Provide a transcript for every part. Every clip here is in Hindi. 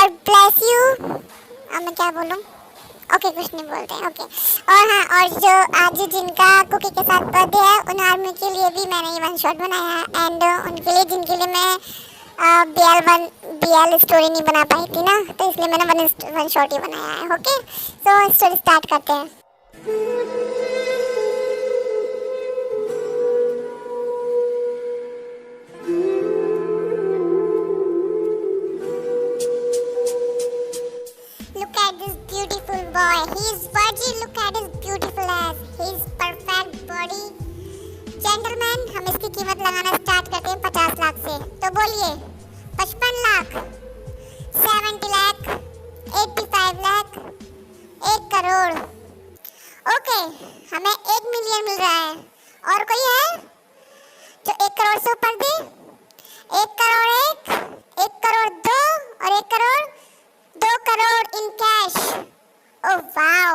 God bless you. अब मैं क्या बोलूं? ओके, कुछ नहीं बोलते हैं। ओके, और हाँ, और जो आज जिनका कुकी के साथ बर्थडे है, उन आर्मी के लिए भी मैंने ये वन शॉट बनाया है। एंड उनके लिए जिनके लिए मैं BL स्टोरी नहीं बना पाई थी ना, तो इसलिए मैंने वन शॉट ही बनाया है। ओके, सो स्टोरी स्टार्ट करते हैं। Look at this beautiful boy. He is virgin. Look at his beautiful ass. His perfect body. Gentleman, हम इसकी कीमत लगाना स्टार्ट करते हैं 50 लाख से। तो बोलिए, 55 लाख, 70 लाख, 85 लाख, 1 करोड़। ओके, हमें 1 मिलियन मिल रहा है। और कोई है जो 1 करोड़ से ऊपर दे? 1 करोड़ 1, 1 करोड़ 2 और 1 crore 2 crore in cash. Oh wow,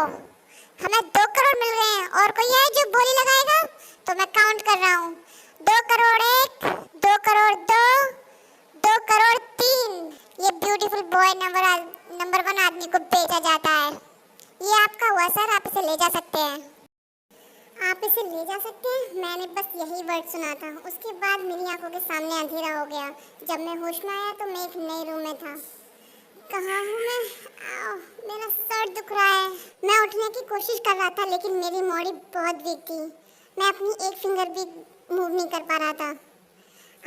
हमें 2 करोड़ मिल रहे हैं। और कोई है जो बोली लगाएगा? तो मैं काउंट कर रहा हूँ। 2 करोड़ 1, 2 करोड़ 2, 2 करोड़ 3। ये ब्यूटीफुल बॉय नंबर 1 आदमी को बेचा जाता है। ये आपका हुआ सर, आप इसे ले जा सकते हैं। आप इसे ले जा सकते हैं। मैंने बस यही वर्ड सुना था, उसके बाद मेरी आंखों के सामने अंधेरा हो गया। जब मैं होश में आया तो मैं एक नए रूम में था। कहाँ हूँ मैं? आओ, मेरा सर दुख रहा है। मैं उठने की कोशिश कर रहा था, लेकिन मेरी बॉडी बहुत वीक थी। मैं अपनी एक फिंगर भी मूव नहीं कर पा रहा था।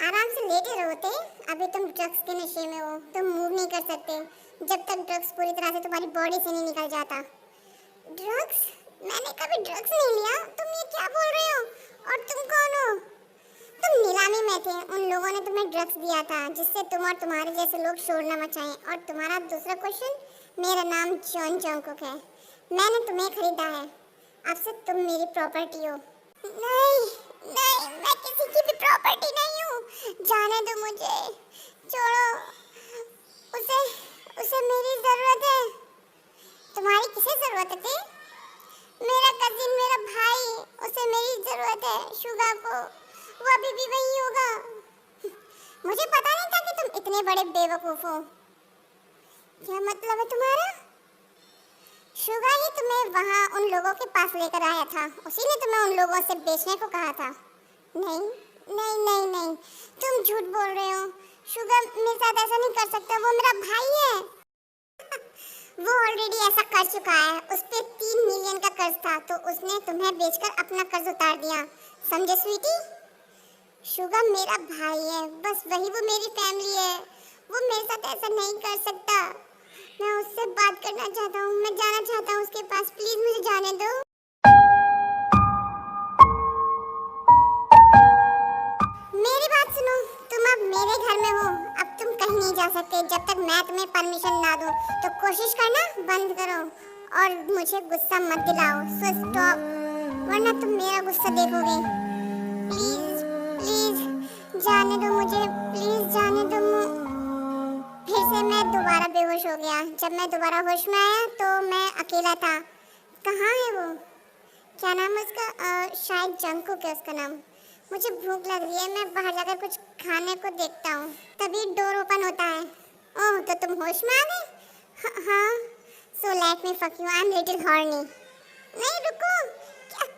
आराम से लेटे रहो थे। अभी तुम ड्रग्स के नशे में हो, तुम मूव नहीं कर सकते जब तक ड्रग्स पूरी तरह से तुम्हारी बॉडी से नहीं निकल जाता। ड्रग्स? मैंने कभी ड्रग्स नहीं लिया। तुम ये क्या बोल रहे हो? और तुम कौन हो? तुम नीलामी में थे। उन लोगों ने तुम्हें ड्रग्स दिया था जिससे तुम और तुम्हारे जैसे लोग शोर न मचाएं। और तुम्हारा दूसरा क्वेश्चन? मेरा नाम जॉन जॉनकुक है। मैंने तुम्हें खरीदा है। अब से तुम मेरी प्रॉपर्टी हो। नहीं, नहीं, मैं किसी की भी प्रॉपर्टी नहीं हूँ। जाने दो मुझे, छोड़ो। उसे उसे मेरी जरूरत है। तुम्हारी किसे जरूरत है? मेरा कजिन, मेरा भाई, उसे मेरी जरूरत है। शुगा को, वो अभी भी वही होगा। मुझे पता नहीं था कि तुम इतने बड़े बेवकूफ हो। क्या मतलब है तुम्हारा? शुगा ही तुम्हें वहाँ उन लोगों के पास लेकर आया था। उसी ने तुम्हें उन लोगों से बेचने को कहा था। नहीं, नहीं, नहीं, नहीं, तुम झूठ बोल रहे हो। शुगा मेरे साथ ऐसा नहीं कर सकता। वो मेरा भाई है। वो ऑलरेडी ऐसा कर चुका है। उस पे 3 मिलियन का कर्ज था, तो उसने तुम्हें बेचकर अपना कर्ज उतार दिया। समझे स्वीटी? शुगा मेरा भाई है, बस वही वो मेरी फैमिली है। वो मेरे साथ ऐसा नहीं कर सकता। मैं उससे बात करना चाहता हूँ। मैं जाना चाहता हूँ उसके पास। प्लीज मुझे जाने दो। मेरी बात सुनो। तुम अब मेरे घर में हो। अब तुम कहीं नहीं जा सकते जब तक मैं तुम्हें परमिशन ना दूँ। तो कोशिश करना बंद करो और मुझे गुस्सा मत दिलाओ। सो स्टॉप, वरना तुम मेरा गुस्सा देखोगे। प्लीज, प्लीज जाने दो मुझे। प्लीज जाने दो। फिर से मैं दोबारा बेहोश हो गया। जब मैं दोबारा होश में आया तो मैं अकेला था। कहाँ है वो? क्या नाम है उसका? शायद जंकुक है उसका नाम। मुझे भूख लग रही है। मैं बाहर जाकर कुछ खाने को देखता हूँ। तभी डोर ओपन होता है। ओह, तो तुम होश में आ गए? हाँ। So let me fuck you, I am little horny. नहीं, रुको।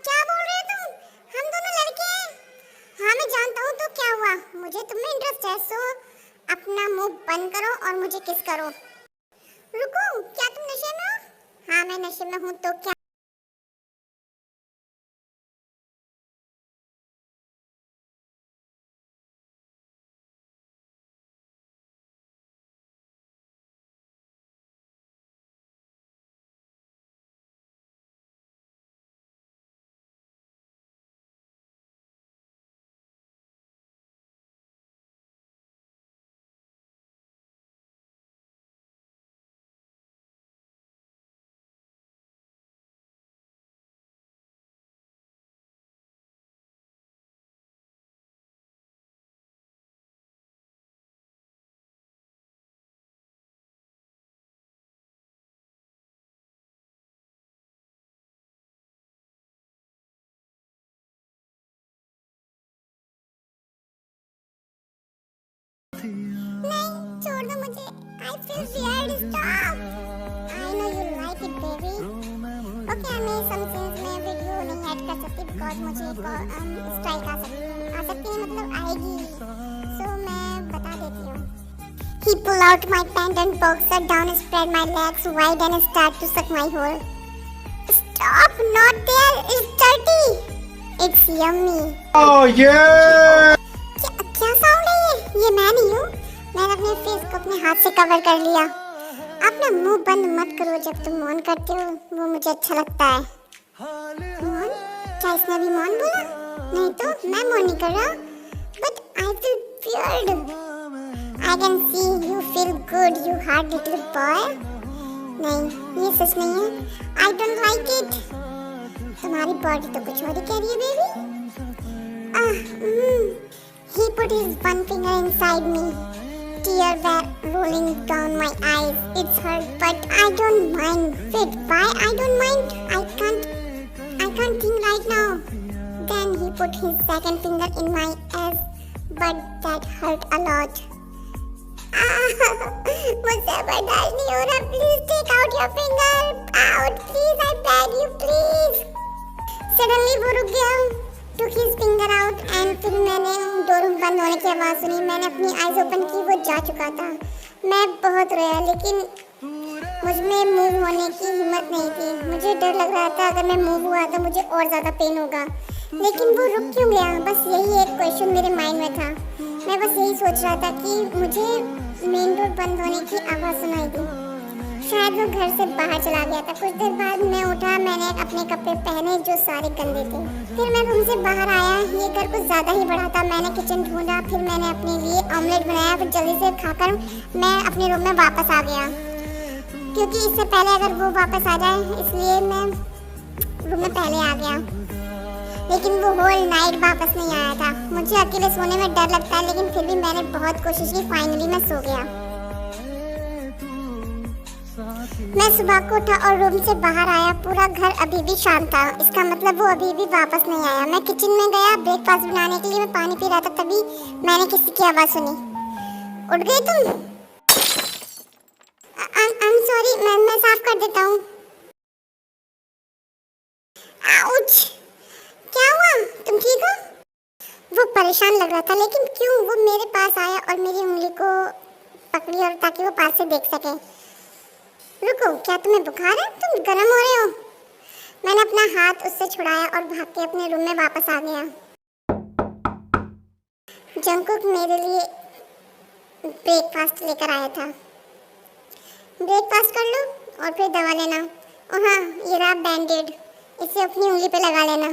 क्या बोल रहे हो तुम? हम दोनों लड़के हैं। हाँ, मैं जानता हूँ। तो क्या हुआ? मुझे तुममें इंटरेस्ट है। सो अपना मुंह बंद करो और मुझे किस करो। रुको, क्या तुम नशे में हो? हाँ, मैं नशे में हूँ। तो क्या? नहीं, छोड़ दो मुझे। I feel weird. Stop. I know you like it, baby. Okay, मैं some scenes में वीडियो नहीं ऐड कर सकती because मुझे स्ट्राइक आ सकती है, मतलब आएगी, so मैं बता देती हूँ. He pull out my pant and boxer down, spread my legs wide and start to suck my hole. Stop! Not there. It's dirty. It's yummy. Oh yeah! क्या साउंड है ये? ये मैं नहीं हूँ. मैंने अपने फेस को अपने हाथ से कवर कर लिया. आप ना मुंह बंद मत करो जब तुम मौन करते हो, वो मुझे अच्छा लगता है. मौन? क्या इसने भी मौन बोला? नहीं तो मैं मौन नहीं कर रहा. But I feel weird. I can see you feel good, you hard little boy. नहीं, ये सच नहीं है. I don't like it. तुम्हारी बॉडी तो कुछ और ही कह रही है, baby. He put his one finger inside me. Tears were rolling down my eyes. It's hurt, but I don't mind. Wait, why I don't mind? I can't think right now. Then he put his second finger in my ass, but that hurt a lot. मुझसे बर्दाश्त नहीं हो रहा. Please take out your finger. Out, please. I beg you, please. Suddenly वो रुक गया. Took his finger out and फिर मैंने डोर बंद होने की आवाज़ सुनी. मैंने अपनी आइज़ ओपन की, वो जा चुका था. मैं बहुत रोया, लेकिन मुझ में मूव होने की हिम्मत नहीं थी. मुझे डर लग रहा था अगर मैं मूव हुआ तो मुझे और ज़्यादा पेन होगा. लेकिन वो रुक क्यों गया? बस यही एक क्वेश्चन मेरे माइंड में था. मैं बस यही सोच रहा था कि मुझे मेन डोर बंद होने की आवाज़ सुनाई दी. शायद वो घर से बाहर चला गया था. कुछ देर बाद मैं उठा. मैंने अपने कपड़े पहने जो सारे गंदे थे. फिर मैं रूम से बाहर आया. ये घर कुछ ज़्यादा ही बड़ा था. मैंने किचन ढूंढा. फिर मैंने अपने लिए ऑमलेट बनाया. फिर जल्दी से खाकर मैं अपने रूम में वापस आ गया, क्योंकि इससे पहले अगर वो वापस आ जाए, इसलिए मैं रूम में पहले आ गया. लेकिन वो होल नाइट वापस नहीं आया था. मुझे अकेले सोने में डर लगता है, लेकिन फिर भी मैंने बहुत कोशिश की. फाइनली मैं सो गया. मैं सुबह को उठा और रूम से बाहर आया. पूरा घर अभी भी शांत था. इसका मतलब वो अभी भी वापस नहीं आया. मैं किचन में गया ब्रेकफास्ट बनाने के लिए. मैं पानी पी रहा था, तभी मैंने किसी की आवाज़ सुनी. उठ गए तुम? I'm sorry, मैं साफ कर देता हूँ. आउच! क्या हुआ? तुम ठीक हो? वो परेशान लग रहा था. लेकिन क्यों? वो मेरे पास आया और मेरी उंगली को पकड़ी, और ताकि वो पास से देख सके. रुको, क्या तुम्हें बुखार है? तुम गर्म हो रहे हो. मैंने अपना हाथ उससे छुड़ाया और भाग के अपने रूम में वापस आ गया. जंकुक मेरे लिए ब्रेकफास्ट लेकर आया था. ब्रेकफास्ट कर लो और फिर दवा लेना. और हाँ, ये रहा बैंडेड. इसे अपनी उंगली पे लगा लेना.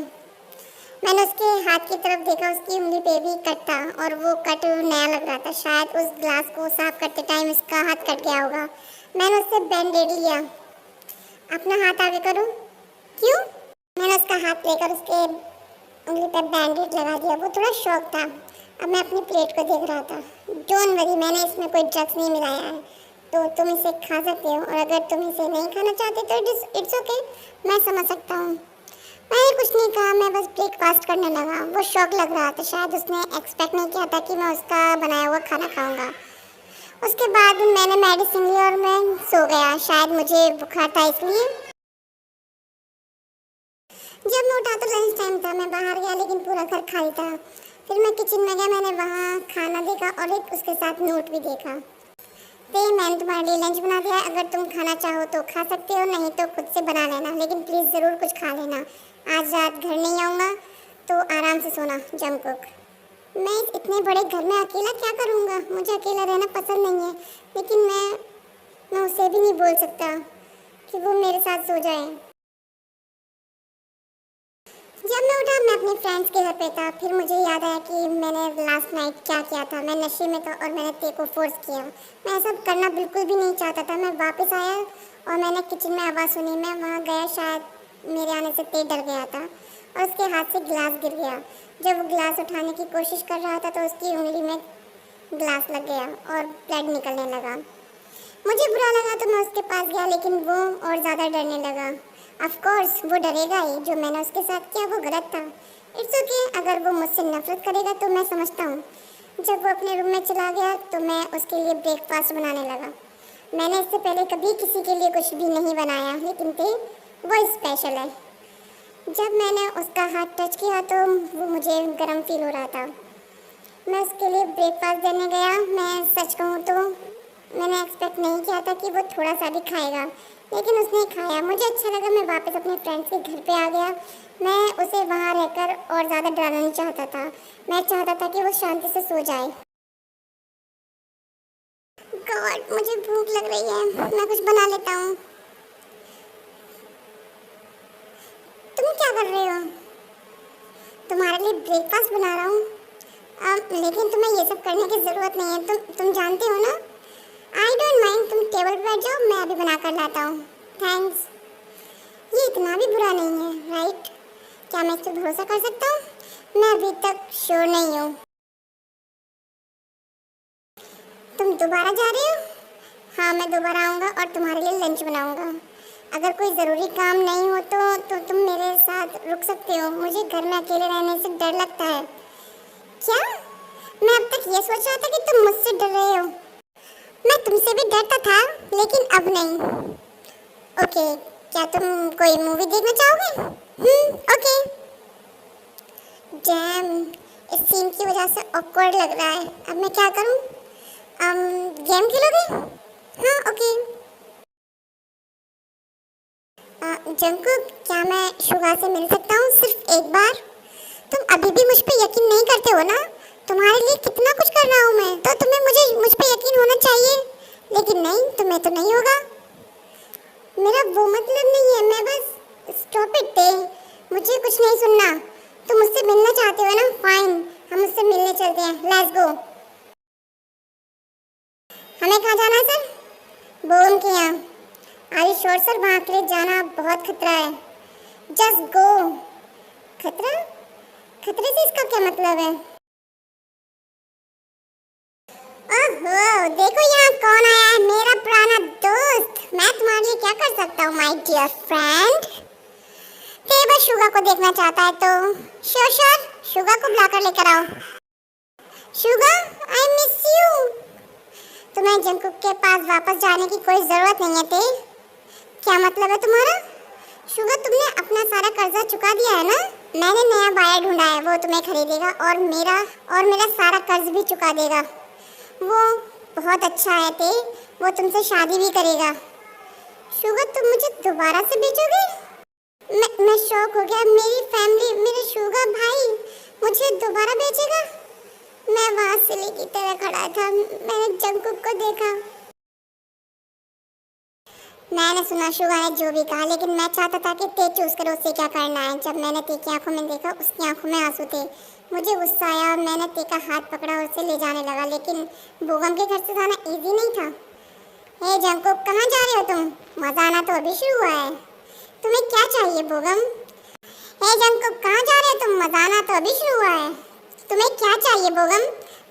मैंने उसके हाथ की तरफ देखा. उसकी उंगली पे भी कट था और वो कट नया लग रहा था. शायद उस ग्लास को साफ करते टाइम इसका हाथ कट गया होगा. मैंने उससे बैंडेड लिया. अपना हाथ आगे करो. क्यों? मैंने उसका हाथ लेकर उसके उंगली पे बैंडेड लगा दिया. वो थोड़ा शॉक था. अब मैं अपनी प्लेट को देख रहा था. डोंट वरी, मैंने इसमें कोई ड्रग्स नहीं मिलाया है, तो तुम इसे खा सकते हो. और अगर तुम इसे नहीं खाना चाहते तो इट्स ओके. मैं समझ सकता हूँ. मैंने कुछ नहीं कहा. मैं बस ब्रेकफास्ट करने लगा. वो शॉक लग रहा था. शायद उसने एक्सपेक्ट नहीं किया था कि मैं उसका बनाया हुआ खाना खाऊंगा. उसके बाद मैंने मेडिसिन ली और मैं सो गया. शायद मुझे बुखार था इसलिए. जब मैं उठा तो लंच टाइम था. मैं बाहर गया, लेकिन पूरा घर खाली था. फिर मैं किचन में गया. मैंने वहाँ खाना देखा और एक उसके साथ नोट भी देखा. तो मैंने तुम्हारे लिए लंच बना दिया. अगर तुम खाना चाहो तो खा सकते हो, नहीं तो खुद से बना लेना. लेकिन प्लीज़ ज़रूर कुछ खा लेना. आज रात घर नहीं आऊँगा, तो आराम से सोना. जंकुक. मैं इस इतने बड़े घर में अकेला क्या करूँगा? मुझे अकेला रहना पसंद नहीं है. लेकिन मैं उसे भी नहीं बोल सकता कि वो मेरे साथ सो जाए. जब मैं उठा, मैं अपने फ्रेंड्स के घर पे था. फिर मुझे याद आया कि मैंने लास्ट नाइट क्या किया था. मैं नशे में था और मैंने तेरे को फोर्स किया. मैं ऐसा करना बिल्कुल भी नहीं चाहता था. मैं वापस आया और मैंने किचन में आवाज़ सुनी. मैं वहाँ गया. शायद मेरे आने से तेज डर गया था और उसके हाथ से गिलास गिर गया. जब वो गिलास उठाने की कोशिश कर रहा था तो उसकी उंगली में गिलास लग गया और ब्लड निकलने लगा. मुझे बुरा लगा तो मैं उसके पास गया, लेकिन वो और ज़्यादा डरने लगा. ऑफ कोर्स वो डरेगा ही. जो मैंने उसके साथ किया वो गलत था. It's okay. अगर वो मुझसे नफरत करेगा तो मैं समझता हूँ. जब वो अपने रूम में चला गया तो मैं उसके लिए ब्रेकफास्ट बनाने लगा. मैंने इससे पहले कभी किसी के लिए कुछ भी नहीं बनाया, लेकिन थे वो स्पेशल है। जब मैंने उसका हाथ टच किया तो वो मुझे गर्म फील हो रहा था। मैं उसके लिए ब्रेकफास्ट देने गया। मैं सच कहूँ तो मैंने एक्सपेक्ट नहीं किया था कि वो थोड़ा सा भी खाएगा, लेकिन उसने खाया। मुझे अच्छा लगा। मैं वापस अपने फ्रेंड्स के घर पे आ गया। मैं उसे वहाँ रहकर और ज़्यादा डराना नहीं चाहता था। मैं चाहता था कि वो शांति से सो जाए। गॉड, मुझे भूख लग रही है। मैं कुछ बना लेता हूँ। तुम क्या कर रहे हो? तुम्हारे लिए ब्रेकफास्ट बना रहा हूँ। लेकिन तुम्हें ये सब करने की ज़रूरत नहीं है। तुम जानते हो ना। आई डोंट माइंड, तुम टेबल पर बैठ जाओ, मैं अभी बना कर लाता हूँ। थैंक्स। ये इतना भी बुरा नहीं है, राइट? क्या मैं इस पर भरोसा कर सकता हूँ? मैं अभी तक श्योर नहीं हूँ। तुम दोबारा जा रहे हो? हाँ, मैं दोबारा आऊँगा और तुम्हारे लिए लंच बनाऊँगा। अगर कोई ज़रूरी काम नहीं हो तो तुम मेरे साथ रुक सकते हो। मुझे घर में अकेले रहने से डर लगता है। क्या? मैं अब तक ये सोच रहा था कि तुम मुझसे डर रहे हो। मैं तुमसे भी डरता था, लेकिन अब नहीं। ओके, क्या तुम कोई मूवी देखना चाहोगे? ओके। डैम, इस सीन की वजह से ऑकवर्ड लग रहा है। अब मैं क्या करूं? गेम खेलोगे? हाँ, ओके। जंकुक, क्या मैं शुगा से मिल सकता हूँ सिर्फ एक बार? तुम अभी भी मुझ पे यकीन नहीं करते हो ना? तुम्हारे लिए कितना कुछ कर रहा हूँ मैं, तो तुम्हें मुझ पे यकीन होना चाहिए। लेकिन नहीं, तुम्हें तो नहीं होगा। मेरा वो मतलब नहीं है। मैं बस स्टॉप इट टे, मुझे कुछ नहीं सुनना। तुम मुझसे मिलना चाहते हो ना? फाइन, हम उससे मिलने चलते हैं। Let's go. हमें कहाँ जाना है सर? बोम के यहाँ। Are you sure sir? वहाँ के लिए जाना बहुत खतरा है। Just go. खतरा? खतरे से इसका क्या मतलब है? ओहो, देखो यहाँ कौन आया है। मेरा पुराना दोस्त। मैं तुम्हारे लिए क्या कर सकता हूँ my dear friend? Table Suga को देखना चाहता है तो श्योर, शुगा को बुलाकर लेकर आओ। Suga, I miss you. तुम्हें जंकुक के पास वापस जाने की कोई जरूरत नहीं है टे। क्या मतलब है तुम्हारा? शुगा, तुमने अपना सारा कर्जा चुका दिया है ना? मैंने नया बायर ढूंढा है, वो तुम्हें खरीदेगा और मेरा सारा कर्ज भी चुका देगा। वो बहुत अच्छा है टे, वो तुमसे शादी भी करेगा। शुगा, तुम मुझे दोबारा से बेचोगे? मैं शॉक हो गया। मेरी फैमिली, मेरा शुगा भाई मुझे दोबारा बेचेगा? मैं वहाँ सिली की तरह खड़ा था। मैंने जंकुक को देखा। मैंने सुना शुगा ने जो भी कहा, लेकिन मैं चाहता था कि ते चूज करो उसे क्या करना है। जब मैंने ते की आंखों में देखा, उसकी आंखों में आंसू थे। मुझे गुस्सा आया और मैंने ते का हाथ पकड़ा और उसे ले जाने लगा, लेकिन बोगम के घर से जाना इजी नहीं था। हे जंकुक, कहाँ जा रहे हो तुम? मजा आना तो अभी शुरू हुआ है। तुम्हें क्या चाहिए बोगम? हे जंकुक, कहाँ जा रहे हो तुम? मजा आना तो अभी शुरू हुआ है। तुम्हें क्या चाहिए बोगम?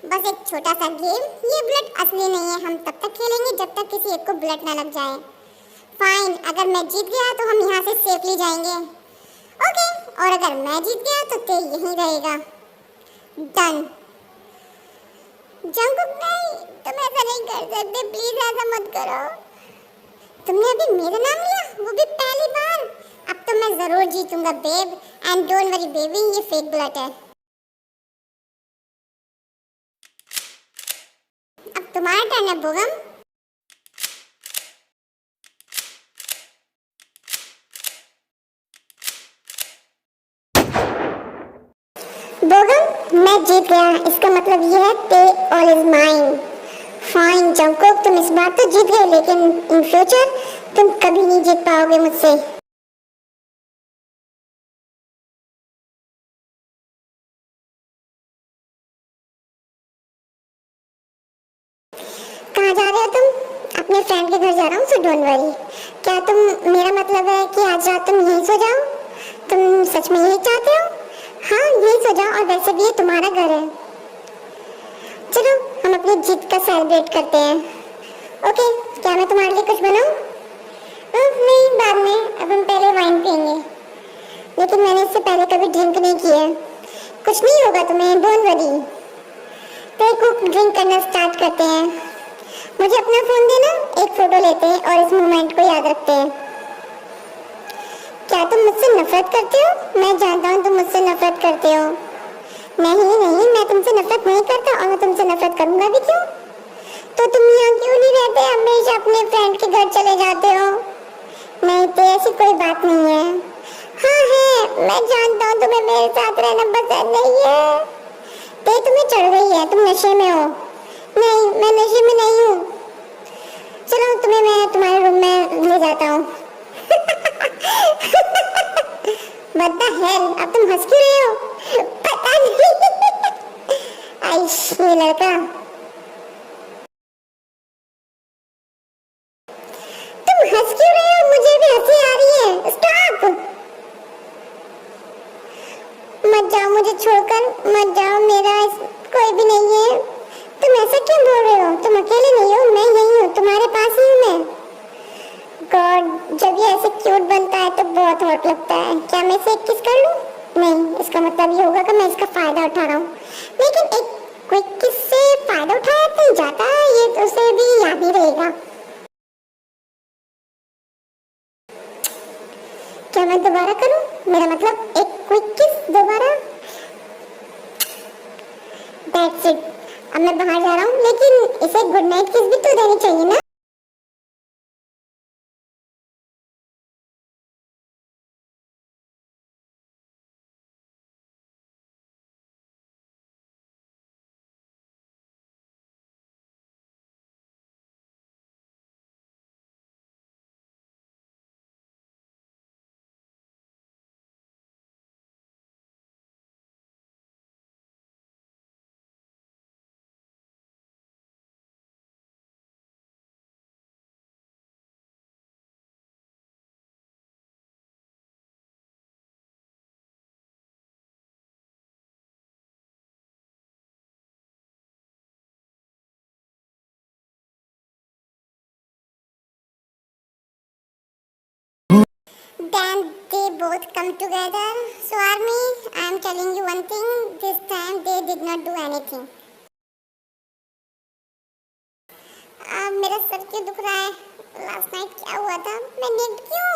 बस एक छोटा सा गेम। ये बुलेट असली नहीं है। हम तब तक खेलेंगे जब तक किसी एक को बुलेट न लग जाए। फाइन, अगर मैं जीत गया तो हम यहाँ से सेफली जाएंगे। ओके, और अगर मैं जीत गया तो ते यहीं रहेगा। डन। जंकुक, नहीं, तुम ऐसा नहीं कर सकते। प्लीज ऐसा मत करो। तुमने अभी मेरा नाम लिया, वो भी पहली बार। अब तो मैं जरूर जीतूंगा babe. And don't worry baby, ये फेक बुलेट है। अब तुम्हारा टर्न है बोगम। बोगम, मैं जीत गया। इसका मतलब ये है ते all is mine. Fine Jungkook, तुम इस बार तो जीत गए, लेकिन इन फ्यूचर तुम कभी नहीं जीत पाओगे मुझसे। कहाँ जा रहे हो तुम? अपने फ्रेंड के घर जा रहा हूँ, सो डोंट वरी। क्या तुम, मेरा मतलब है कि आज रात तुम यहीं सो जाओ? तुम सच में यही चाहते हो? हाँ, यहीं सो जाओ, और वैसे भी ये तुम्हारा घर है। चलो हम अपनी जीत का सेलिब्रेट करते हैं। ओके, क्या मैं तुम्हारे लिए कुछ बनाऊं? नहीं, बाद में। अब हम पहले वाइन पियेंगे। लेकिन मैंने इससे पहले कभी ड्रिंक नहीं किया। कुछ नहीं होगा तुम्हें, डोंट वरी। तो ड्रिंक करना स्टार्ट करते हैं। मुझे अपना फोन देना, एक फोटो लेते हैं और इस मोमेंट को याद रखते हैं। क्या तुम मुझसे नफरत करते हो? मैं जानता हूँ तुम मुझसे नफरत करते हो। नहीं नहीं, मैं तुमसे नफरत नहीं करता और मैं तुमसे नफरत करूंगा भी क्यों? तो तुम यहाँ क्यों नहीं रहते? हमेशा अपने फ्रेंड के घर चले जाते हो। नहीं तो ऐसी कोई बात नहीं है। हाँ है, मैं जानता हूँ तुम्हें मेरे साथ रहना पसंद नहीं है। तो तुम्हें चढ़ गई है, तुम नशे में हो। नहीं, मैं नशे में नहीं हूँ। चलो तुम्हें मैं तुम्हारे रूम में ले जाता हूँ। What the hell? अब तुम हंस क्यों रहे हो? पता नहीं। आइश ये लड़का। तुम हंस क्यों रहे हो? मुझे भी हंसी आ रही है। स्टॉप। मत जाओ मुझे छोड़कर, मत जाओ, मेरा कोई भी नहीं है। तुम ऐसा क्यों बोल रहे हो? तुम अकेले नहीं हो, मैं यही हूँ, तुम्हारे पास ही हूँ मैं। गॉड, जब ये ऐसे क्यूट बनता है तो बहुत हॉट लगता है। क्या मैं इसे एक किस कर लूं? नहीं, इसका मतलब ये होगा कि मैं इसका फायदा उठा रहा हूँ। लेकिन एक क्विक किस से फायदा उठाया नहीं जाता, ये तो उसे भी याद ही रहेगा। क्या मैं दोबारा करूं? मेरा मतलब एक क्विक किस दोबारा। That's it. अब मैं बाहर जा रहा हूँ, लेकिन इसे गुड नाइट किस भी तो देनी चाहिए ना। Then they both come together. So Army, I am telling you one thing. This time they did not do anything. मेरा सर क्यों दुख रहा है? लास्ट नाइट क्या हुआ था? मैं नेक्ड क्यों?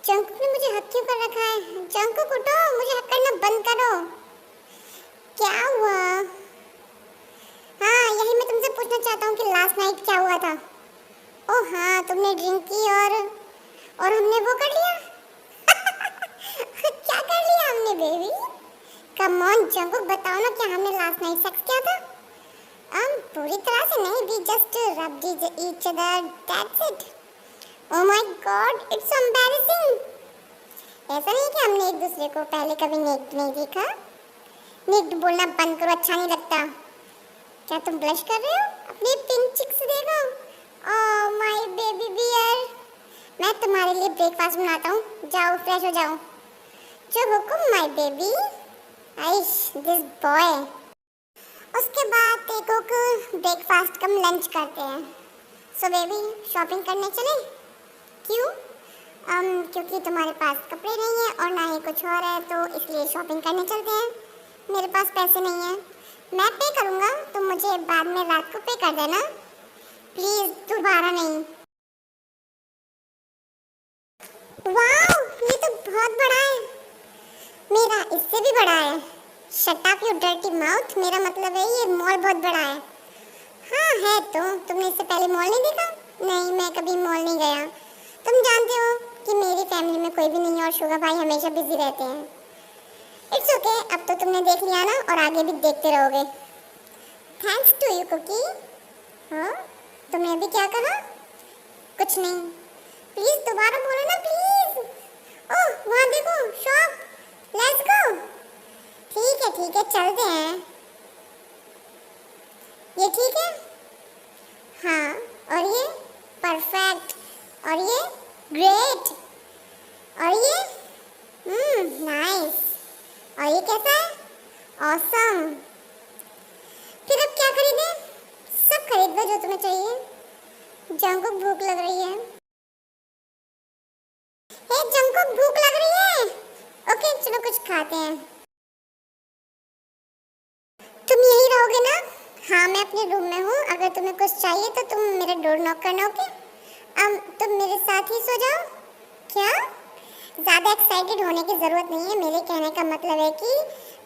जंकुक ने मुझे हक क्यों कर रखा है? जंकुक उठो, मुझे हक करना बंद करो। क्या हुआ? हाँ, यही मैं तुमसे पूछना चाहता हूँ कि लास्ट नाइट क्या हुआ था? ओह हाँ, तुमने ड्रिंक की और हमने वो कर लिया। क्या कर लिया हमने बेबी? कम ऑन जंकुक, बताओ ना, क्या हमने लास्ट नाइट सेक्स किया था? पूरी तरह से नहीं, we just rubbed each other, that's it. Oh my God, it's embarrassing. ऐसा नहीं कि हमने एक दूसरे को पहले कभी नेक्ड नहीं देखा। नेक्ड बोलना बंद करो, अच्छा नहीं लगता। क्या तुम ब्लश कर रहे हो? अपनी पिंक चिक्स देखो। Oh my baby bear. मैं तुम्हारे लिए ब्रेकफास्ट बनाता हूँ, जाओ फ्रेश हो जाओ। जो हुकुम माय बेबी। आइश दिस बॉय। उसके बाद टेको को ब्रेकफास्ट कम लंच करते हैं। सो बेबी, शॉपिंग करने चले? क्यों? क्योंकि तुम्हारे पास कपड़े नहीं है और ना ही कुछ और है, तो इसलिए शॉपिंग करने चलते हैं। मेरे पास पैसे नहीं है, मैं पे करूँगा, तुम मुझे बाद में रात को पे कर देना प्लीज, दोबारा नहीं। वाओ, ये तो बहुत बड़ा है। मेरा इससे भी बड़ा है। Shut up you dirty mouth, मेरा मतलब है ये मॉल बहुत बड़ा है। हाँ है तो, तुमने इससे पहले मॉल नहीं देखा? नहीं, मैं कभी मॉल नहीं गया। तुम जानते हो कि मेरी फैमिली में कोई भी नहीं है और शुगर भाई हमेशा बिजी रहते हैं। इट्स ओके, अब तो तुमने देख लिया ना और आगे भी देखते रहोगे। Thanks to you Kookie. हाँ, तुमने अभी क्या कहा? कुछ नहीं। प्लीज दोबारा बोलो ना प्लीज। ओह वहाँ देखो, शॉप, लेट्स गो। ठीक है चलते हैं। ये ठीक है? हाँ, और ये परफेक्ट, और ये ग्रेट, और ये नाइस, और ये कैसा है? ऑसम। फिर अब क्या खरीदें? सब खरीद लो जो तुम्हें चाहिए। जंकुक भूख लग रही है। हे जंकुक, भूख लग रही है। ओके चलो कुछ खाते हैं। तुम यही रहोगे ना? हाँ, मैं अपने रूम में हूँ। अगर तुम्हें कुछ चाहिए तो तुम मेरा डोर नॉक करना, ओके? तुम मेरे साथ ही सो जाओ। क्या? ज़्यादा एक्साइटेड होने की ज़रूरत नहीं है। मेरे कहने का मतलब है कि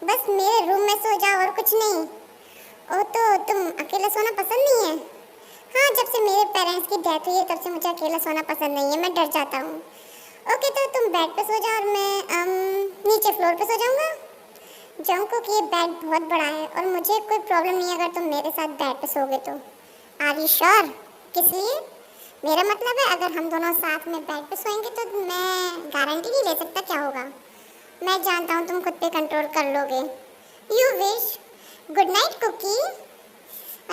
बस मेरे रूम में सो जाओ और कुछ नहीं। ओ, तो तुम अकेला सोना पसंद नहीं है? हाँ, जब से मेरे पेरेंट्स की डेथ हुई है तब से मुझे अकेला सोना पसंद नहीं है। मैं डर जाता हूँ। ओके, तो तुम बेड पे सो जाओ और मैं नीचे फ्लोर पे सो जाऊँगा। जंकुक, ये बेड बहुत बड़ा है और मुझे कोई प्रॉब्लम नहीं है अगर तुम मेरे साथ बेड पे सोगे तो। Are you sure? किस लिए? मेरा मतलब है अगर हम दोनों साथ में बेड पे सोएंगे तो मैं गारंटी नहीं ले सकता क्या होगा। मैं जानता हूँ तुम खुद पे कंट्रोल कर लोगे। You wish. Good night Kookie.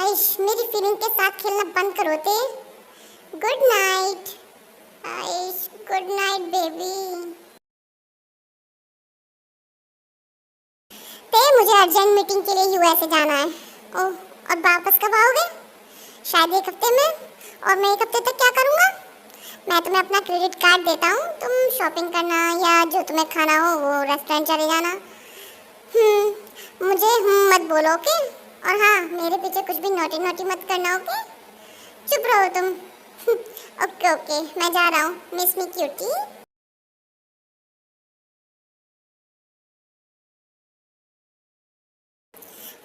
आइश, मेरी फीलिंग के साथ खेलना बंद करो ते। गुड नाइट आइश, गुड नाइट बेबी। मुझे अर्जेंट मीटिंग के लिए यूएसए जाना है। ओह, और वापस कब आओगे? शायद 1 हफ्ते में। और मैं 1 हफ्ते तक क्या करूँगा? मैं तुम्हें अपना क्रेडिट कार्ड देता हूँ, तुम शॉपिंग करना या जो तुम्हें खाना हो वो रेस्टोरेंट चले जाना। मुझे मत बोलो, ओके? और हाँ, मेरे पीछे कुछ भी नोटी नोटी मत करना, ओके? चुप रहो तुम। ओके ओके, मैं जा रहा हूँ। Miss me cutie.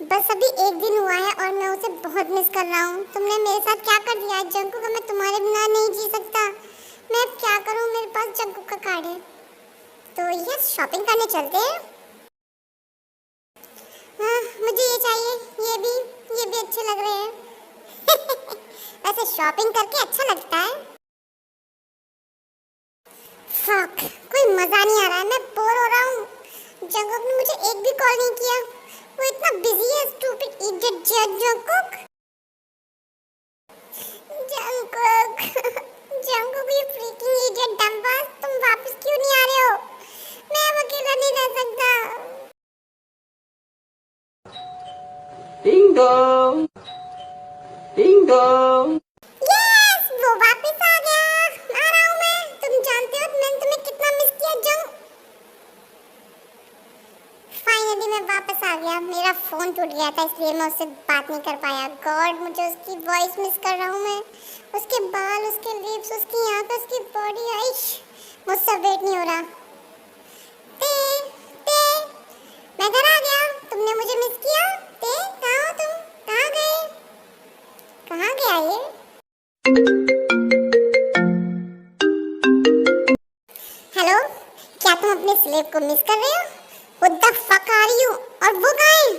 बस अभी 1 दिन हुआ है और मैं उसे बहुत मिस कर रहा हूँ। तुमने मेरे साथ क्या कर दिया है जंकुक? मैं तुम्हारे बिना नहीं जी सकता। मैं अब क्या करूँ? मेरे पास जंकुक का कार्ड है। तो यस, शॉपिंग करने चलते हैं। हाँ, मुझे ये चाहिए, ये भी अच्छे लग रहे हैं। वैसे शॉपिंग करके अच्छा लगता है। फक, कोई मज़ा नहीं आ रहा है। मैं बोर हो रहा हूँ। जंकुक ने मुझे एक भी कॉल नहीं किया। वो इतना बिजी है। Stupid idiot Jungkook. Jungkook, Jungkook, ये फ्रीकिंग इडियट डम्बास, तुम वापस क्यों नहीं आ रहे हो? मैं अब अकेला नहीं रह सकता। Ding dong, ding dong. Yes, वो वापस आ गया। आ रहा हूँ मैं। तुम जानते हो मैंने तुम्हें कितना मिस किया जंक। फाइनली मैं वापस आ गया। मेरा फोन टूट गया था इसलिए मैं उससे बात नहीं कर पाया। गॉड, मुझे उसकी वॉइस मिस कर रहा हूँ मैं। उसके बाल, उसके लिप्स, उसकी आंखें, उसकी बॉडी। आइश, मुझसे वेट नहीं हो रहा। ते मैं घर आ गया। तुमने मुझे मिस किया? ते, कहाँ हो तुम? कहाँ गए? कहाँ गया ये? हेलो, क्या तुम अपने स्लेव को मिस कर रहे हो? What the fuck are you? और वो कहाँ है?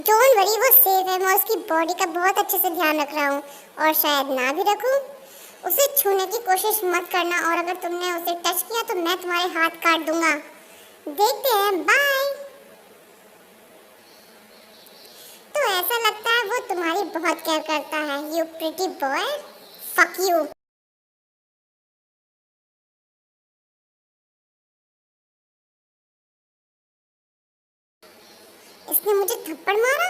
Don't worry, वो सेफ है। मैं उसकी बॉडी का बहुत अच्छे से ध्यान रख रहा हूँ और शायद ना भी रखूँ। उसे छूने की कोशिश मत करना और अगर तुमने उसे टच किया तो मैं तुम्हारे हाथ काट दूंगा। देखते हैं, बाय। तो ऐसा लगता है वो तुम्हारी बहुत केयर करता है। You pretty boy, fuck you। इसने मुझे थप्पड़ मारा।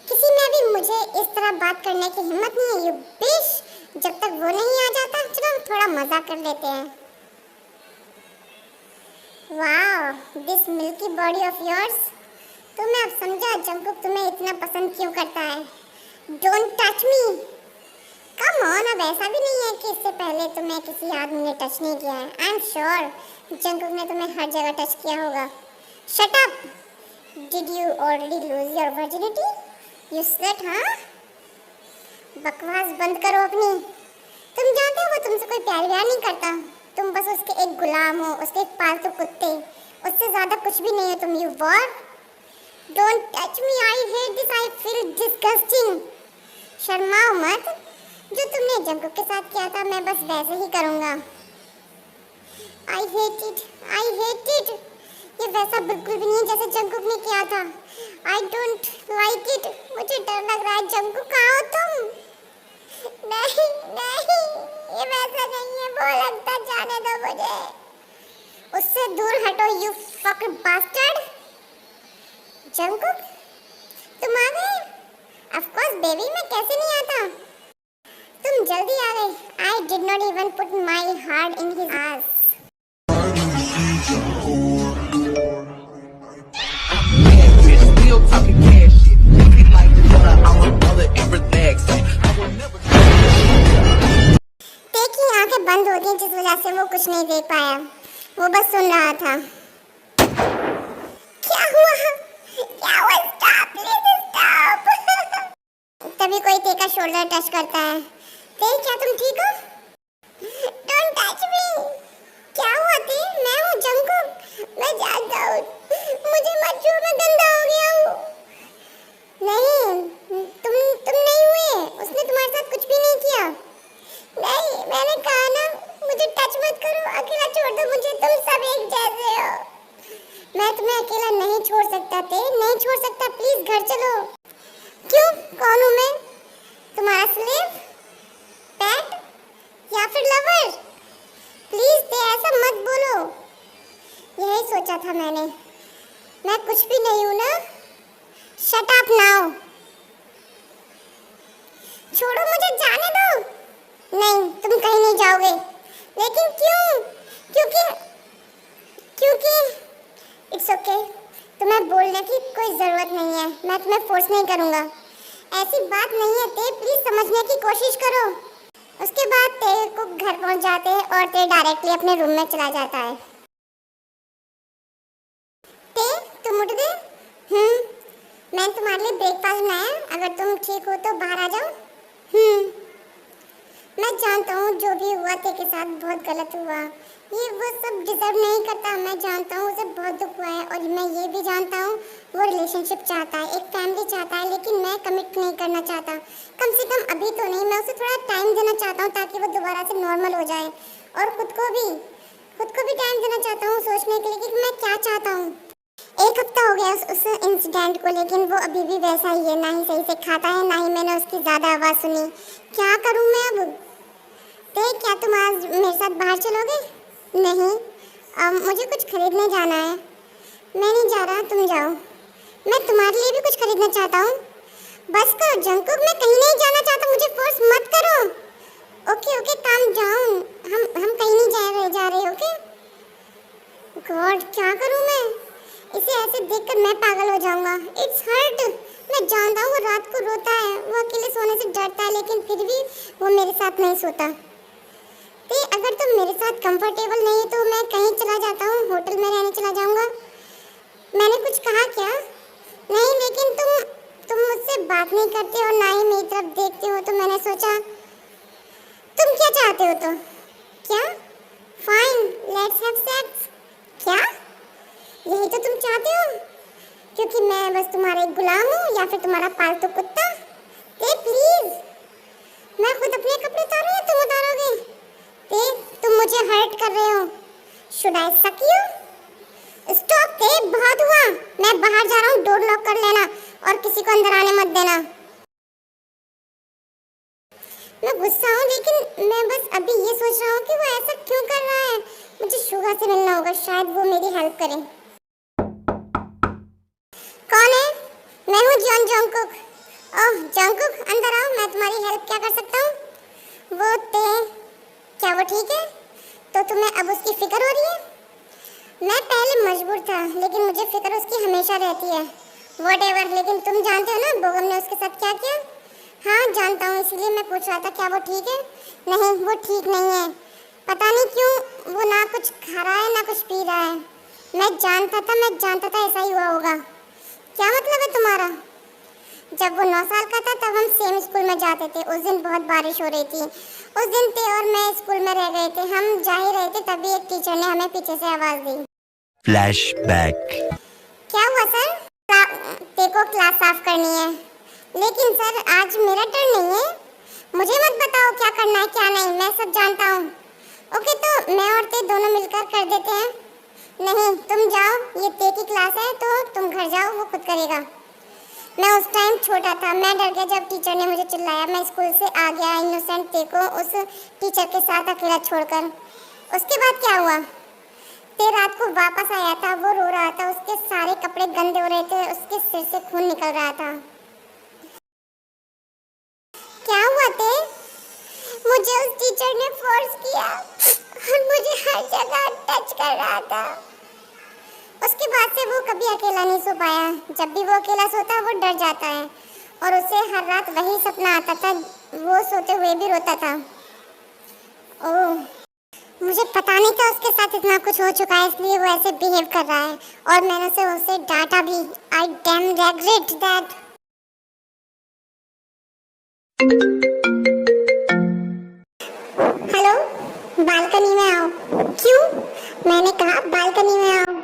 किसी में भी मुझे इस तरह बात करने की हिम्मत नहीं है। यू बिश, जब तक वो नहीं आ जाता चलो हम थोड़ा मजा कर लेते हैं। Wow, this milky body of yours. तो मैं अब समझा जंकुक तुम्हें इतना पसंद क्यों करता है। Don't touch me. Come on, अब ऐसा भी नहीं है कि इससे पहले तुम्हें किसी आदमी ने टच नहीं किया है। आई एम श्योर जंकुक ने तुम्हें हर जगह टच किया होगा। Shut up. Did you already lose your virginity? You slut, हाँ? बकवास बंद करो अपनी। तुम जानते हो वो तुमसे कोई प्यार व्यार नहीं करता। तुम बस उसके एक गुलाम हो, उसके एक पालतू कुत्ते। उससे ज़्यादा कुछ भी नहीं हो तुम। You what? Don't touch me. I hate this. I feel disgusting. शर्माओ मत। जो तुमने जंकुक के साथ किया था मैं बस वैसे ही करूँगा। I hate it. I hate it. ये वैसा बिल्कुल भी नहीं है जैसे जंकुक ने किया था। I don't like it. मुझे डर लग रहा है। जंकुक, कहाँ हो तुम? नहीं नहीं, ये वैसा नहीं है। वो लगता, जाने दो मुझे। उससे दूर हटो, you fucking bastard। जंकुक, तुम आ गए? Of course baby, मैं कैसे नहीं आता? तुम जल्दी आ गए। I did not even put my heart in his ass. Still talking cash shit. Looking like the बंद हो गई जिस वजह से वो कुछ नहीं देख पाया, वो बस सुन रहा था। क्या हुआ? क्या हुआ? Stop, please stop. तभी कोई ते का शोल्डर टच करता है। ते, क्या तुम ठीक हो? Don't touch me. क्या हुआ ते? मैं हूँ जंगकुक, मैं जानता हूँ। मुझे मत छू, मैं गंदा हो गया हूँ। नहीं, तुम नहीं हुए, उसने तुम्हारे साथ कुछ भी नहीं किया। नहीं, मैंने कहा ना, मुझे टच मत करो, अकेला छोड़ दो मुझे, तुम सब एक जैसे हो। मैं तुम्हें अकेला नहीं छोड़ सकता ते, नहीं छोड़ सकता, प्लीज घर चलो। क्यों? कौन हूँ मैं? तुम्हारा स्लेव, पेट या फिर लवर? प्लीज ते ऐसा मत बोलो। यही सोचा था मैंने। मैं कुछ भी नहीं हूँ ना। Shut up now. छोड़ो मुझे, जाने दो। नहीं, तुम कहीं नहीं जाओगे। लेकिन क्यों? क्योंकि इट्स ओके। तुम्हें बोलने की कोई जरूरत नहीं है, मैं तुम्हें फोर्स नहीं करूँगा। ऐसी बात नहीं है ते, प्लीज समझने की कोशिश करो। उसके बाद ते को घर पहुंच जाते हैं और ते डायरेक्टली अपने रूम में चला जाता है। ते, तुम उठ गए? मैं तुम्हारे लिए ब्रेकफास्ट बनाया, अगर तुम ठीक हो तो बाहर आ जाओ। मैं जानता हूँ जो भी हुआ ते के साथ बहुत गलत हुआ, ये वो सब डिजर्व नहीं करता। मैं जानता हूँ उसे बहुत दुख हुआ है और मैं ये भी जानता हूँ वो रिलेशनशिप चाहता है, एक फैमिली चाहता है, लेकिन मैं कमिट नहीं करना चाहता। कम से कम अभी तो नहीं, मैं उसे थोड़ा टाइम देना चाहता हूँ ताकि वो दोबारा से नॉर्मल हो जाए। और खुद को भी टाइम देना चाहता हूँ सोचने के लिए कि मैं क्या चाहता हूँ। 1 हफ्ता हो गया उस इंसिडेंट को, लेकिन वो अभी भी वैसा ही है, ना ही सही से खाता है, ना ही मैंने उसकी ज़्यादा आवाज़ सुनी। क्या करूँ मैं अब? ते, क्या तुम आज मेरे साथ बाहर चलोगे? नहीं, मुझे कुछ खरीदने जाना है। मैं नहीं जा रहा, तुम जाओ। मैं तुम्हारे लिए भी कुछ खरीदना चाहता हूँ। बस करो जंगकुक, मैं कहीं नहीं जाना चाहता, मुझे फोर्स मत करो। Okay, calm down. हम कहीं नहीं जा रहे। ओके गॉड, क्या करूँ मैं? इसे ऐसे देखकर मैं पागल हो जाऊंगा। It's hurt. मैं जानता हूँ वो रात को रोता है, वो अकेले सोने से डरता है, लेकिन फिर भी वो मेरे साथ नहीं सोता। ते, अगर तुम मेरे साथ कंफर्टेबल नहीं तो मैं कहीं चला जाता हूँ, होटल में रहने चला जाऊंगा। मैंने कुछ कहा क्या? नहीं, लेकिन तुम मुझसे बात नहीं करते और ना ही मेरी तरफ देखते हो, तो मैंने सोचा तुम क्या चाहते हो तो। क्या? Fine, let's have sex. क्या? यही तो तुम चाहते हो? क्योंकि मैं बस तुम्हारा एक गुलाम हूँ या फिर तुम्हारा पालतू कुत्ता? ते, प्लीज, मैं खुद अपने कपड़े उतारूँ या तुम उतारोगे? ते, तुम मुझे हर्ट कर रहे हो। शुड आई सक यू? स्टॉप ते, बहुत हुआ। मैं बाहर जा रहा हूँ, डोर लॉक कर लेना और किसी को अंदर आने मत देना। मैं गुस्सा हूँ, लेकिन मैं बस अभी ये सोच रहा हूँ कि वो ऐसा क्यों कर रहा है। मुझे शुगा से मिलना होगा, शायद वो मेरी हेल्प करे। कौन है? मैं हूँ जॉन जंगकुक। ओह जंगकुक, अंदर आओ, मैं तुम्हारी हेल्प क्या कर सकता हूँ? वो ते, क्या वो ठीक है? तो तुम्हें अब उसकी फिक्र हो रही है? मैं पहले मजबूर था, लेकिन मुझे फिक्र उसकी हमेशा रहती है। व्हाटएवर, लेकिन तुम जानते हो ना बोगम ने उसके साथ क्या किया? हाँ जानता हूँ, इसलिए मैं पूछ रहा था क्या वो ठीक है? नहीं, वो ठीक नहीं है। पता नहीं क्यों वो ना कुछ खा रहा है ना कुछ पी रहा है। मैं जानता था ऐसा ही हुआ होगा। क्या मतलब है तुम्हारा? जब वो 9 साल का था तब हम सेम स्कूल में जाते थे। उस दिन बहुत बारिश हो रही थी। उस दिन ते और मैं स्कूल में रह गए थे। हम जा ही रहे थे तभी एक टीचर ने हमें पीछे से आवाज दी। फ्लैशबैक। क्या हुआ सर? ते को क्लास साफ करनी है। लेकिन सर आज मेरा टर्न नहीं है। मुझे मत बताओ क्या करना है क्या नहीं, मैं सब जानता हूँ। ओके, तो मैं और ते दोनों मिलकर कर देते हैं। नहीं, तुम जाओ, ये ते की क्लास है तो तुम घर जाओ, वो खुद करेगा। मैं उस टाइम छोटा था, मैं डर गया जब टीचर ने मुझे चिल्लाया। मैं स्कूल से आ गया इनोसेंट ते को उस टीचर के साथ अकेला छोड़कर। उसके बाद क्या हुआ? ते रात को वापस आया था, वो रो रहा था, उसके सारे कपड़े गंदे हो रहे थे, उसके सिर से खून निकल रहा था। क्या हुआ ते? मुझे उस टीचर ने फोर्स किया और मुझे हर जगह टच कर रहा था। उसके बाद से वो कभी अकेला नहीं सो पाया। जब भी वो अकेला सोता वो डर जाता है और उसे हर रात वही सपना आता था, वो सोते हुए भी रोता था। ओह मुझे पता नहीं था उसके साथ इतना कुछ हो चुका है, इसलिए वो ऐसे बिहेव कर रहा है और मैंने उसे डांटा भी। I damn regret that. Hello, balcony में आओ। क्यों? मैंने कहा बालकनी में आओ।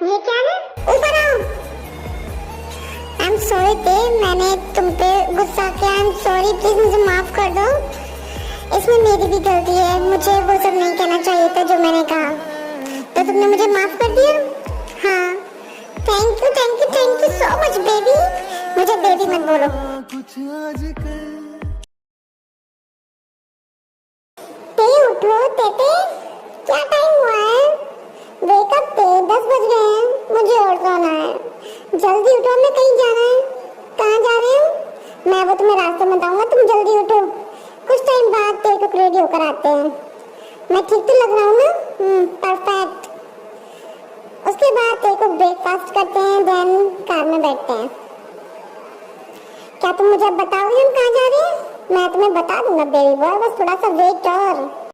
ये क्या है? ऊपर आओ। आई एम सॉरी ते, मैंने तुम पे गुस्सा किया। आई एम सॉरी, प्लीज मुझे माफ कर दो। इसमें मेरी भी गलती है, मुझे वो सब नहीं कहना चाहिए था जो मैंने कहा। तो तुमने मुझे माफ कर दिया? हाँ, thank you thank you thank you so much baby. मुझे बेबी मत बोलो। ते उठो ते, क्या टाइम हुआ है? वेकअप पे 10 बज गए हैं, मुझे और सोना है। जल्दी उठो, हमें कहीं जाना है। कहाँ जा रहे हो? मैं वो तुम्हें रास्ते में बताऊंगा, तुम जल्दी उठो। कुछ टाइम बाद तेरे को रेडी होकर आते हैं। मैं ठीक तो लग रहा हूँ ना? परफेक्ट। उसके बाद तेरे को ब्रेकफास्ट करते हैं, देन कार में बैठते हैं। क्या तुम मुझे बताओगे हम कहाँ जा रहे हैं? मैं तुम्हें बता दूंगा बेबी बॉय, बस थोड़ा सा वेट और।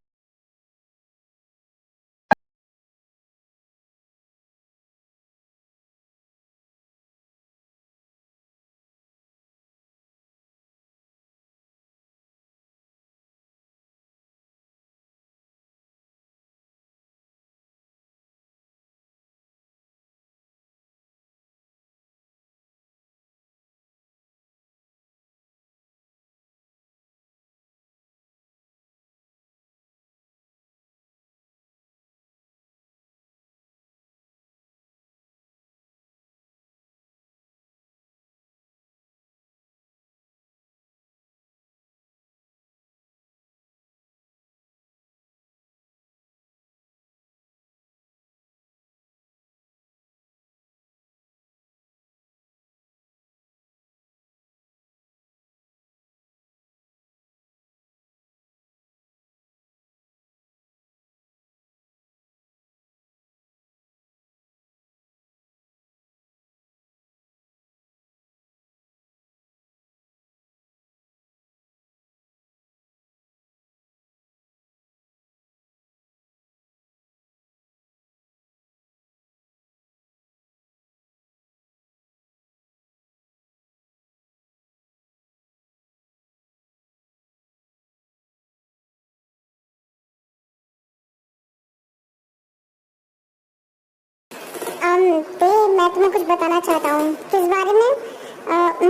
तो मैं तुम्हें कुछ बताना चाहता हूँ। किस बारे में?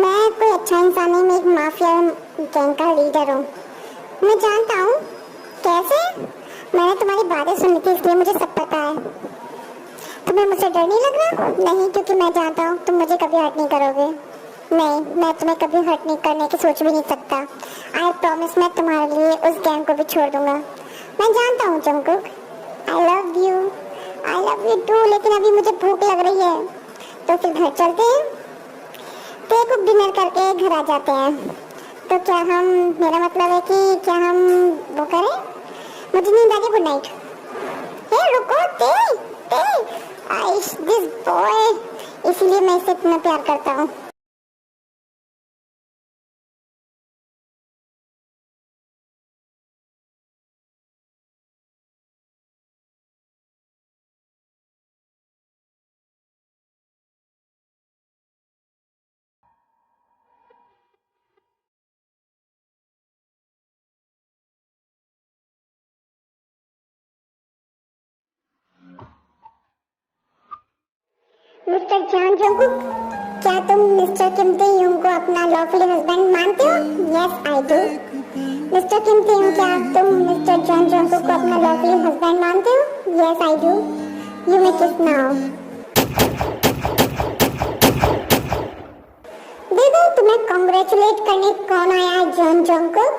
मैं कोई अच्छा इंसान नहीं, मैं एक माफिया गैंग का लीडर हूँ। मैं जानता हूँ। कैसे? मैंने तुम्हारी बातें सुनी थी, इसलिए मुझे सब पता है। तुम्हें मुझसे डर नहीं लग रहा? नहीं, क्योंकि मैं जानता हूँ तुम मुझे कभी हर्ट नहीं करोगे। नहीं, मैं तुम्हें कभी हर्ट नहीं करने की सोच भी नहीं सकता। आई प्रॉमिस, मैं तुम्हारे लिए उस गैंग को भी छोड़ दूंगा। मैं जानता हूँ Jungkook, I love you too, लेकिन अभी मुझे भूख लग रही है, तो फिर घर चलते हैं। तेरे को डिनर करके घर आ जाते हैं। तो क्या हम, मेरा मतलब है कि क्या हम वो करें? मुझे नींद आ गई, गुड नाइट। हे रुको ते, आइश दिस बॉय, इसीलिए मैं इससे इतना प्यार करता हूँ। मिस्टर जॉन जंगकुक, क्या तुम मिस्टर किम तेयुंग को अपना लॉफुली हस्बैंड मानते हो? Yes I do. मिस्टर किम तेयुंग, क्या तुम मिस्टर जॉन जंगकुक को अपना लॉफुली हस्बैंड मानते हो? Yes I do. You may किस नाउ। देखो तुम्हें कांग्रेचुलेट करने कौन आया है जॉन जंगकुक।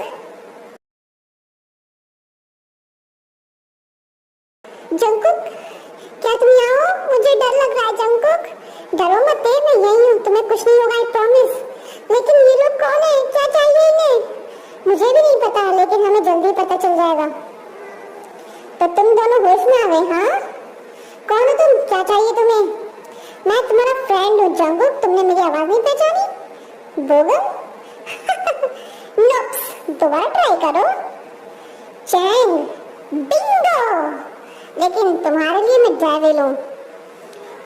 जंगकुक, क्या तुम यहाँ हो? मुझे डर लग रहा है जंगकुक। डरो मत, मैं यही हूँ, तुम्हें कुछ नहीं होगा, आई प्रॉमिस। लेकिन ये लोग कौन है? क्या चाहिए इन्हें? मुझे भी नहीं पता, लेकिन हमें जल्दी पता चल जाएगा। तो तुम दोनों होश में आ गए? हाँ, कौन हो तुम? क्या चाहिए तुम्हें? मैं तुम्हारा फ्रेंड हूँ जंगकुक, तुमने मेरी आवाज नहीं पहचानी? बोगल? नोप्स, दोबारा ट्राई करो। Chang, bingo. लेकिन तुम्हारे लिए मैं डेविल हूँ।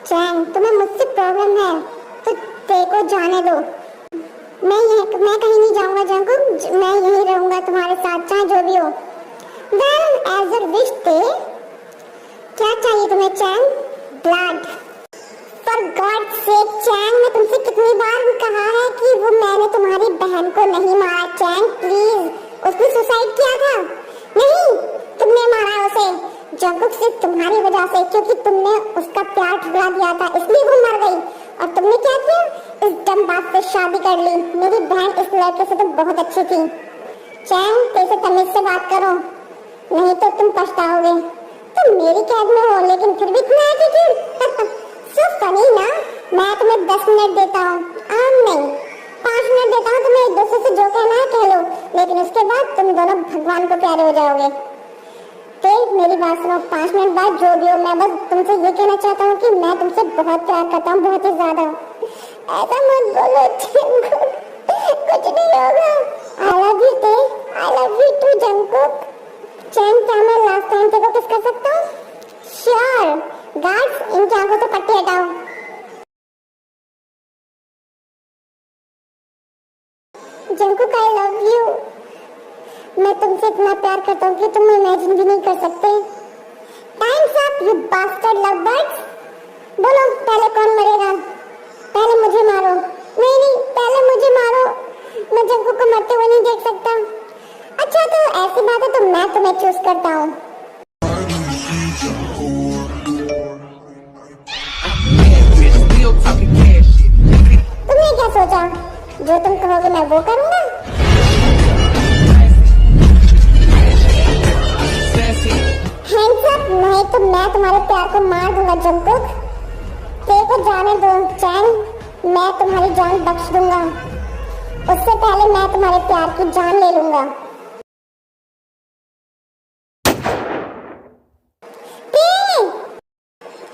चैंग, तुम्हें मुझसे प्रॉब्लम है तो देखो जाने दो। मैं कहीं नहीं जाऊंगा जंगकुक, मैं यहीं रहूंगा तुम्हारे साथ, चाहे जो भी हो। वेल, एज अ विश थे। क्या चाहिए तुम्हें Chang? Blood. For God sake Chang, मैं तुमसे कितनी बार कहा है कि वो मैंने तुम्हारी बहन को नहीं मारा। चैंग प्लीज, उसने सुसाइड किया था। नहीं, तुमने मारा उसे जंगकुक, सिर्फ तुम्हारी वजह से, क्योंकि तुमने उसका प्यार ठुकरा दिया था, इसलिए वो मर गई। और तुमने क्या किया? इस डम बात से शादी कर ली। मेरी बहन इस लड़के से तो बहुत अच्छी थी। चैंग, कैसे तमीज से बात करो, नहीं तो तुम पछताओगे। तुम मेरी कैद में हो, लेकिन फिर भी इतना एटीट्यूड। सो फनी ना। मैं तुम्हें 10 मिनट देता हूँ, नहीं 5 मिनट देता हूँ, तुम्हें एक दूसरे से जो कहना है कह लो, लेकिन उसके बाद तुम दोनों भगवान को प्यारे हो जाओगे। तो मेरी बात सुनो, 5 मिनट बाद जो भी हो, मैं बस तुमसे ये कहना चाहता हूँ कि मैं तुमसे बहुत प्यार करता हूँ, बहुत ही ज्यादा। ऐसा मत बोलो, कुछ नहीं होगा। आई love you Tae, I love you too Jungkook. Chang, क्या मैं लास्ट टाइम तेरे को किस कर सकता हूँ? श्योर। गार्ड्स, इनकी आंखों से पट्टी हटाओ। Jungkook, I love you. मैं तुमसे इतना प्यार करता हूँ कि तुम इमेजिन भी नहीं कर सकते। Time's up you bastard lovebirds. बोलो, पहले कौन मरेगा? पहले मुझे मारो। नहीं, पहले मुझे मारो, मैं जंगकुक को मरते हुए नहीं देख सकता। अच्छा, तो ऐसी बात है तो मैं तुम्हें चूज करता हूँ। तुमने क्या सोचा? जो तुम कहोगे मैं वो करूँगा। हैंड्स अप, नहीं तो मैं तुम्हारे प्यार को मार दूंगा जंगकुक। तेरे को जाने दो चैंग, मैं तुम्हारी जान बख्श दूंगा, उससे पहले मैं तुम्हारे प्यार की जान ले लूंगा।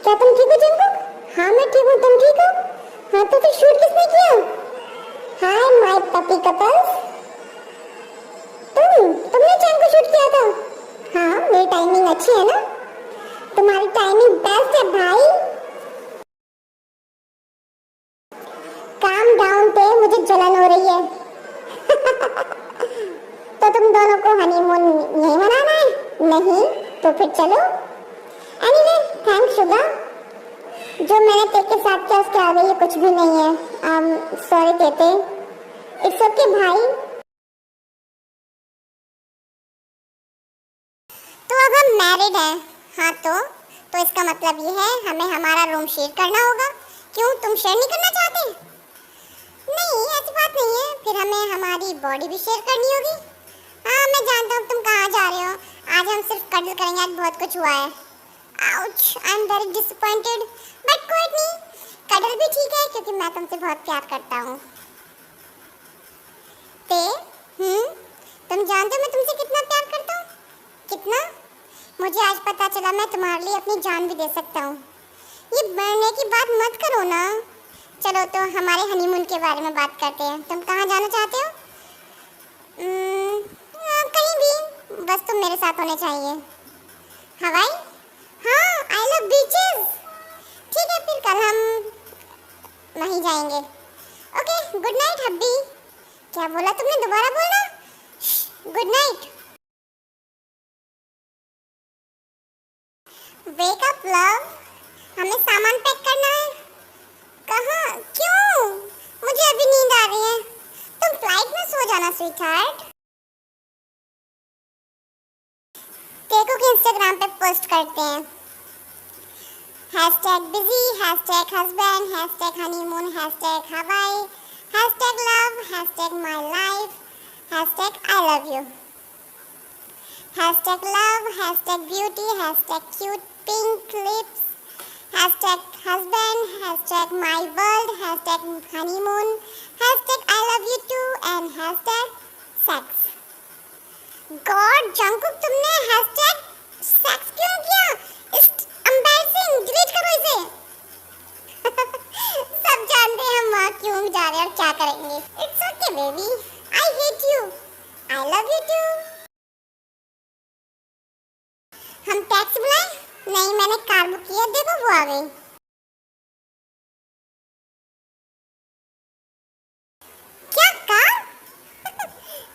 क्या तुम ठीक हो जंगकुक? हाँ मैं ठीक हूँ, तुम ठीक हो? हाँ तो फिर शूट किसने किया? Hi my puppy couples. तुमने चैंग को शूट किया था? हाँ, मेरी टाइमिंग अच्छी है ना? तुम्हारी टाइमिंग बेस्ट है भाई। काम डाउन पे, मुझे जलन हो रही है। तो तुम दोनों को हनीमून यहीं मनाना है? नहीं तो फिर चलो। Anyway, thanks Suga. जो मैंने तेरे के साथ किया उसके आगे ये कुछ भी नहीं है। सॉरी तेते। इट्स ओके भाई। तो अब हम मैरिड हैं। हाँ तो इसका मतलब ये है हमें हमारा रूम शेयर करना होगा। क्यों, तुम शेयर नहीं करना चाहते? नहीं, ऐसी बात नहीं है, फिर हमें हमारी बॉडी भी शेयर करनी होगी। हाँ मैं जानता हूँ तुम कहाँ जा रहे हो। आज हम सिर्फ कटल करेंगे, आज बहुत कुछ हुआ है। Ouch, I am very disappointed, but कोई नहीं, कटल भी ठीक है क्योंकि मैं तुमसे बहुत प्यार करता हूँ। तुम जानते हो मैं तुमसे कितना प्यार करता हूँ? कितना? मुझे आज पता चला मैं तुम्हारे लिए अपनी जान भी दे सकता हूँ। ये मरने की बात मत करो ना। चलो तो हमारे हनीमून के बारे में बात करते हैं। तुम कहाँ जाना चाहते हो? कहीं भी, बस तुम मेरे साथ होने चाहिए। हवाई? हाँ, आई लव बीचेस। ठीक है, फिर कल हम वहीं जाएंगे। Okay, good night hubby. क्या बोला तुमने? दोबारा बोलना। Good night. Wake up love, हमें सामान पैक करना है। स्वीटहार्ट। देखो कि इंस्टाग्राम पे पोस्ट करते हैं #busy, #husband, #honeymoon, #Hawaii, #love, #my life, #I love you, #love, #beauty, #cute pink lips, #husband, #my world, #honeymoon, #I love you too and #sex। God Jungkook, तुमने #sex क्यों किया? इट्स एम्बैरसिंग, डिलीट करो इसे। सब जानते हैं हम वहाँ क्यों जा रहे हैं और क्या करेंगे। It's okay baby, I hate you, I love you too. हम टैक्सी बुलाएं? नहीं, मैंने कार बुक किया, देखो वो आ गई। क्या कार?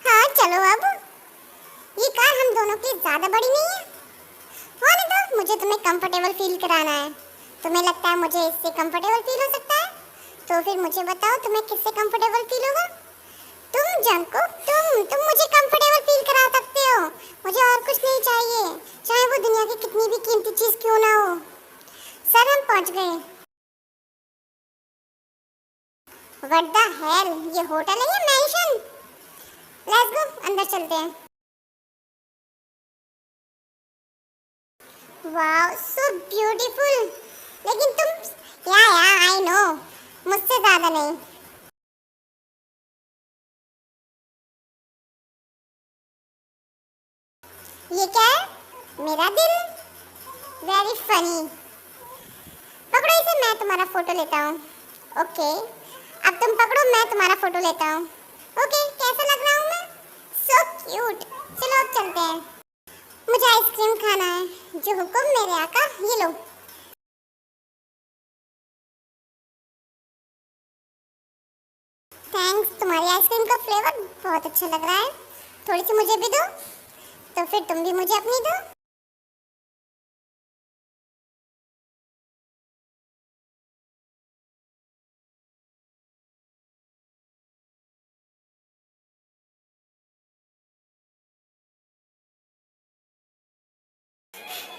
हाँ चलो अब। ये कार हम दोनों के ज्यादा बड़ी नहीं है? होने दो, मुझे तुम्हें कंफर्टेबल फील कराना है। तुम्हें लगता है मुझे इससे कंफर्टेबल फील हो सकता है? तो फिर मुझे बताओ तुम्हें किससे कंफर्टेबल फील होगा? तुम जंकुक, तुम मुझे कंफर्टेबल फील करा सकते हो। मुझे और कुछ नहीं चाहिए, चाहे वो दुनिया की कितनी भी कीमती चीज क्यों ना हो। सर हम पहुंच गए। व्हाट द हेल, ये होटल है या मैंशन? लेट्स गो, अंदर चलते हैं। Wow, so beautiful. लेकिन तुम या आई नो, मुझसे ज्यादा नहीं। ये क्या है? मेरा दिल। Very funny. पकड़ो इसे, मैं तुम्हारा फोटो लेता हूँ। ओके, अब तुम पकड़ो, मैं तुम्हारा फोटो लेता हूँ। ओके, कैसा लग रहा हूँ मैं? So cute. चलो अब चलते हैं। मुझे आइसक्रीम खाना है। जो हुक्म मेरे आका, ये लो। थैंक्स, तुम्हारी आइसक्रीम का फ्लेवर बहुत अच्छा लग रहा है। थोड़ी सी मुझे भी दो, तो फिर तुम भी मुझे अपनी दो।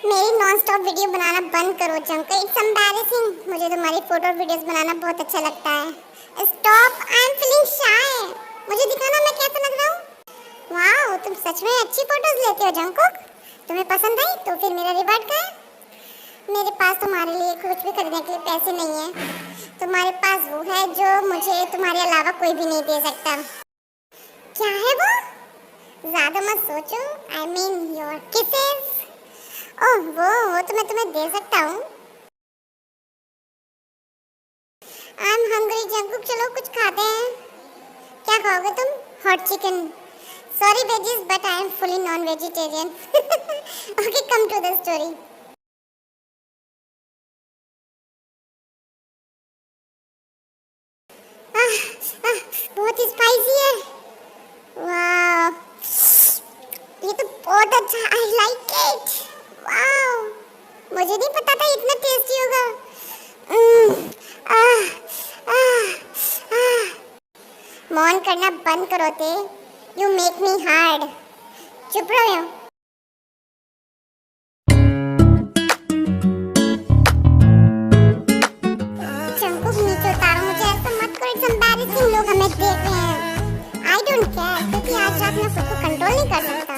मेरी नॉन स्टॉप वीडियो बनाना बंद करो जंकुक, इट्स एम्बैरेसिंग। मुझे तुम्हारी फोटो और वीडियोस बनाना बहुत अच्छा लगता है। स्टॉप, आई एम फीलिंग शाय। मुझे दिखाना मैं कैसा लग रहा हूँ। वाओ, तुम सच में अच्छी फोटोज लेते हो जंकुक। तुम्हें पसंद आई? तो फिर मेरा रिवार्ड कहाँ है? मेरे पास तुम्हारे लिए कुछ भी खरीदने के लिए पैसे नहीं है। तुम्हारे पास वो है जो मुझे तुम्हारे अलावा कोई भी नहीं दे सकता। क्या है वो? ज्यादा मत सोचो। I mean your kisses. Oh वो तो मैं तुम्हें दे सकता हूँ। आई एम हंग्री जंकुक, चलो कुछ खाते हैं। क्या खाओगे तुम? Hot chicken. Sorry veggies, but I am fully non vegetarian. Okay, come to the story. बहुत ही स्पाइसी है। वाह, ये तो बहुत अच्छा, आई लाइक इट। वाओ, मुझे नहीं पता था इतना टेस्टी होगा। मौन करना बंद करो ते, यू मेक मी हार्ड। चुप रहो। जंकुक नीचे उतारो मुझे, ऐसा मत करो, इट्स एम्बैरेसिंग। लोग हमें देख रहे हैं। आई डोंट केयर, क्योंकि आज रात मैं खुद को कंट्रोल नहीं कर सकता।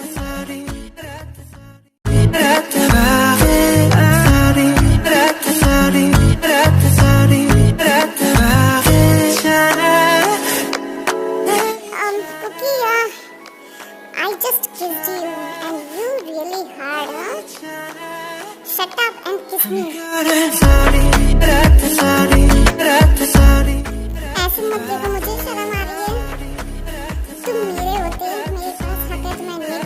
I just kissed you and you really hard, huh? Shut up and kiss me. ऐसे मत देखो, मुझे शर्म आ रही है। तुम मेरे होते, मेरे पास हक है तुम्हें नहीं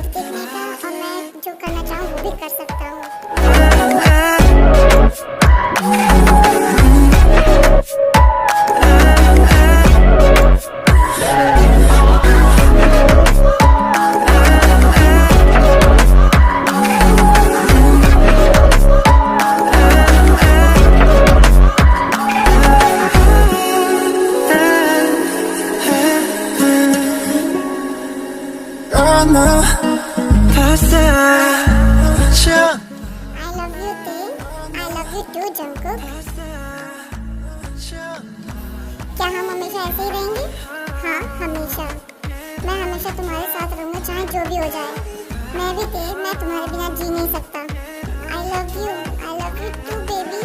I love you too. I love you too, Jungkook. क्या हम हमेशा ऐसे ही रहेंगे? हाँ, हमेशा. मैं हमेशा तुम्हारे साथ रहूँगा चाहे जो भी हो जाए. मैं तुम्हारे बिना जी नहीं सकता. I love you too, baby.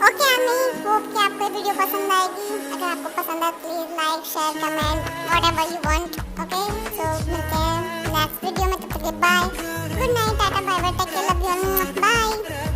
Okay आमी, होप कि आपको ये वीडियो पसंद आएगी. अगर आपको पसंद आए please like, share, comment, whatever you want. Okay, so मिलते हैं नेक्स्ट वीडियो में. तब तक के bye. Good night, tata, bye bye, take care, love you, bye.